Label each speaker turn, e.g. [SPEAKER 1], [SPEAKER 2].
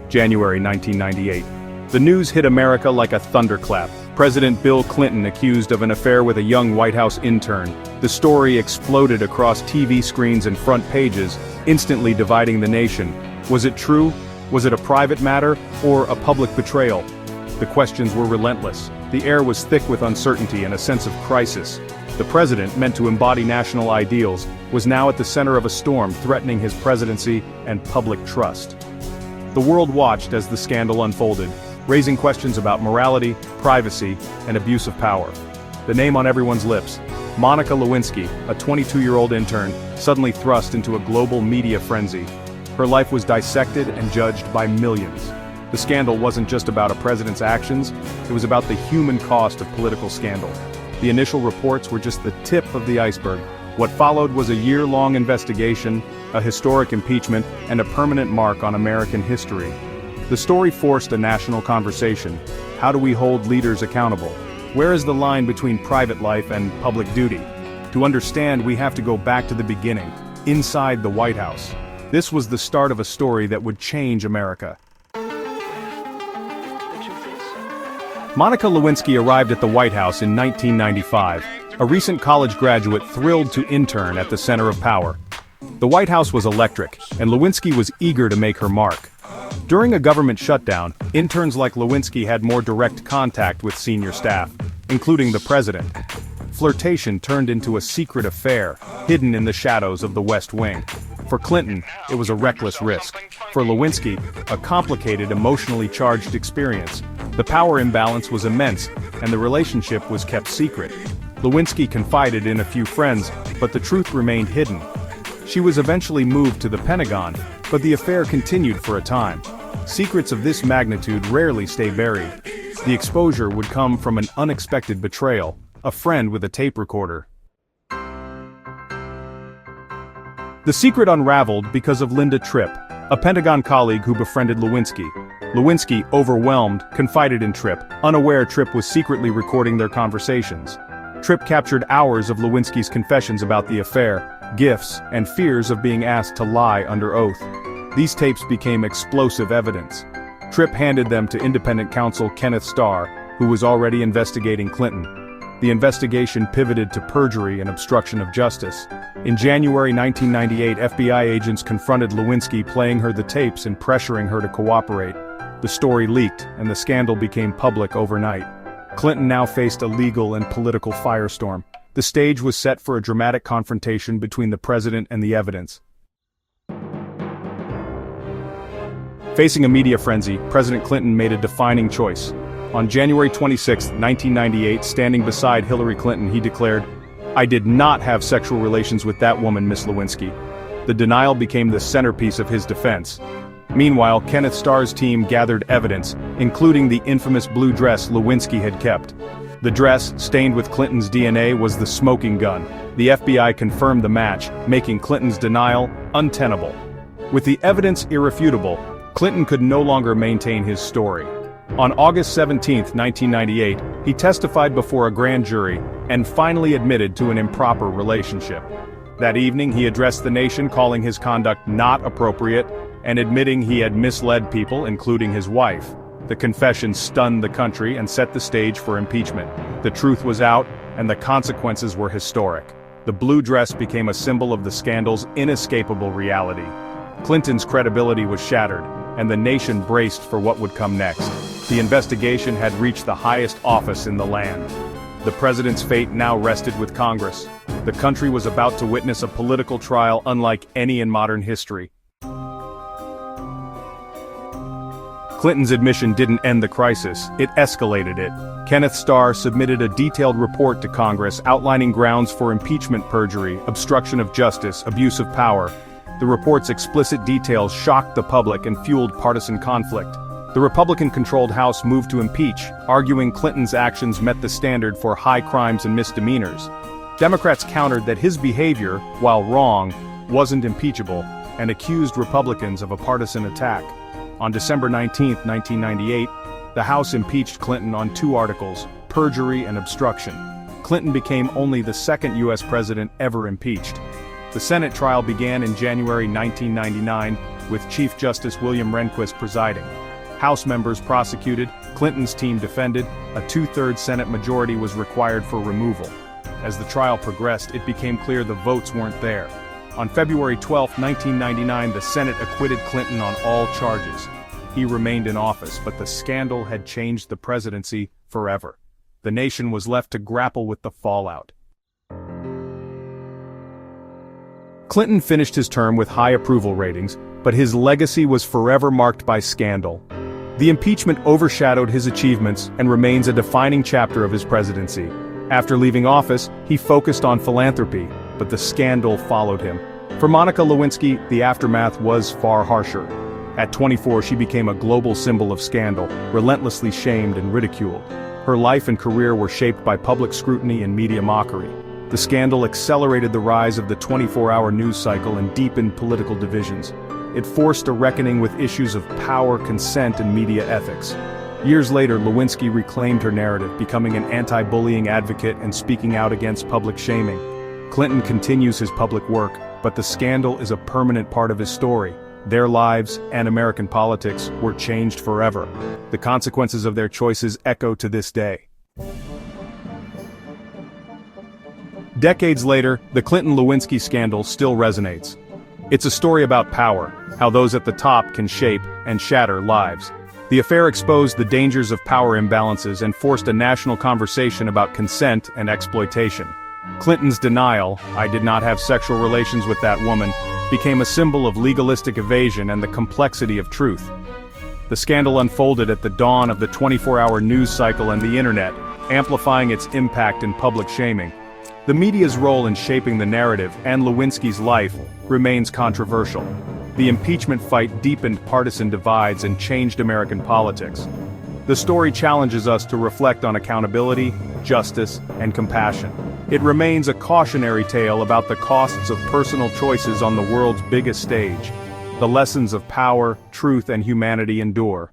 [SPEAKER 1] January 1998. The news hit America like a thunderclap. President Bill Clinton accused of an affair with a young White House intern. The story exploded across TV screens and front pages, instantly dividing the nation. Was it true? Was it a private matter, or a public betrayal? The questions were relentless. The air was thick with uncertainty and a sense of crisis. The president, meant to embody national ideals, was now at the center of a storm threatening his presidency and public trust. The world watched as the scandal unfolded, raising questions about morality, privacy, and abuse of power. The name on everyone's lips, Monica Lewinsky, a 22-year-old intern, suddenly thrust into a global media frenzy. Her life was dissected and judged by millions. The scandal wasn't just about a president's actions, it was about the human cost of political scandal. The initial reports were just the tip of the iceberg. What followed was a year-long investigation, a historic impeachment, and a permanent mark on American history. The story forced a national conversation. How do we hold leaders accountable? Where is the line between private life and public duty? To understand, we have to go back to the beginning, inside the White House. This was the start of a story that would change America. Monica Lewinsky arrived at the White House in 1995, a recent college graduate thrilled to intern at the center of power. The White House was electric, and Lewinsky was eager to make her mark. During a government shutdown, interns like Lewinsky had more direct contact with senior staff, including the president. Flirtation turned into a secret affair, hidden in the shadows of the West Wing. For Clinton, it was a reckless risk. For Lewinsky, a complicated, emotionally charged experience. The power imbalance was immense, and the relationship was kept secret. Lewinsky confided in a few friends, but the truth remained hidden. She was eventually moved to the Pentagon, but the affair continued for a time. Secrets of this magnitude rarely stay buried. The exposure would come from an unexpected betrayal, a friend with a tape recorder. The secret unraveled because of Linda Tripp, a Pentagon colleague who befriended Lewinsky. Lewinsky, overwhelmed, confided in Tripp, unaware Tripp was secretly recording their conversations. Tripp captured hours of Lewinsky's confessions about the affair, gifts, and fears of being asked to lie under oath. These tapes became explosive evidence. Tripp handed them to independent counsel Kenneth Starr, who was already investigating Clinton. The investigation pivoted to perjury and obstruction of justice. In January 1998, FBI agents confronted Lewinsky, playing her the tapes and pressuring her to cooperate. The story leaked, and the scandal became public overnight. Clinton now faced a legal and political firestorm. The stage was set for a dramatic confrontation between the president and the evidence. Facing a media frenzy, President Clinton made a defining choice. On January 26, 1998, standing beside Hillary Clinton, he declared, "I did not have sexual relations with that woman, Miss Lewinsky." The denial became the centerpiece of his defense. Meanwhile, Kenneth Starr's team gathered evidence, including the infamous blue dress Lewinsky had kept. The dress, stained with Clinton's DNA, was the smoking gun. The FBI confirmed the match, making Clinton's denial untenable. With the evidence irrefutable, Clinton could no longer maintain his story. On August 17, 1998, he testified before a grand jury and finally admitted to an improper relationship. That evening, he addressed the nation, calling his conduct not appropriate and admitting he had misled people, including his wife. The confession stunned the country and set the stage for impeachment. The truth was out, and the consequences were historic. The blue dress became a symbol of the scandal's inescapable reality. Clinton's credibility was shattered, and the nation braced for what would come next. The investigation had reached the highest office in the land. The president's fate now rested with Congress. The country was about to witness a political trial unlike any in modern history. Clinton's admission didn't end the crisis, it escalated it. Kenneth Starr submitted a detailed report to Congress outlining grounds for impeachment, perjury, obstruction of justice, abuse of power. The report's explicit details shocked the public and fueled partisan conflict. The Republican-controlled House moved to impeach, arguing Clinton's actions met the standard for high crimes and misdemeanors. Democrats countered that his behavior, while wrong, wasn't impeachable, and accused Republicans of a partisan attack. On December 19, 1998, the House impeached Clinton on 2 articles, perjury and obstruction. Clinton became only the second U.S. president ever impeached. The Senate trial began in January 1999, with Chief Justice William Rehnquist presiding. House members prosecuted, Clinton's team defended, a two-thirds Senate majority was required for removal. As the trial progressed, it became clear the votes weren't there. On February 12, 1999, the Senate acquitted Clinton on all charges. He remained in office, but the scandal had changed the presidency forever. The nation was left to grapple with the fallout. Clinton finished his term with high approval ratings, but his legacy was forever marked by scandal. The impeachment overshadowed his achievements and remains a defining chapter of his presidency. After leaving office, he focused on philanthropy, but the scandal followed him. For Monica Lewinsky, the aftermath was far harsher. At 24, she became a global symbol of scandal, relentlessly shamed and ridiculed. Her life and career were shaped by public scrutiny and media mockery. The scandal accelerated the rise of the 24-hour news cycle and deepened political divisions. It forced a reckoning with issues of power, consent, and media ethics. Years later, Lewinsky reclaimed her narrative, becoming an anti-bullying advocate and speaking out against public shaming. Clinton continues his public work, but the scandal is a permanent part of his story. Their lives, and American politics, were changed forever. The consequences of their choices echo to this day. Decades later, the Clinton-Lewinsky scandal still resonates. It's a story about power, how those at the top can shape and shatter lives. The affair exposed the dangers of power imbalances and forced a national conversation about consent and exploitation. Clinton's denial, "I did not have sexual relations with that woman," became a symbol of legalistic evasion and the complexity of truth. The scandal unfolded at the dawn of the 24-hour news cycle and the internet, amplifying its impact in public shaming. The media's role in shaping the narrative and Lewinsky's life remains controversial. The impeachment fight deepened partisan divides and changed American politics. The story challenges us to reflect on accountability, justice, and compassion. It remains a cautionary tale about the costs of personal choices on the world's biggest stage. The lessons of power, truth, and humanity endure.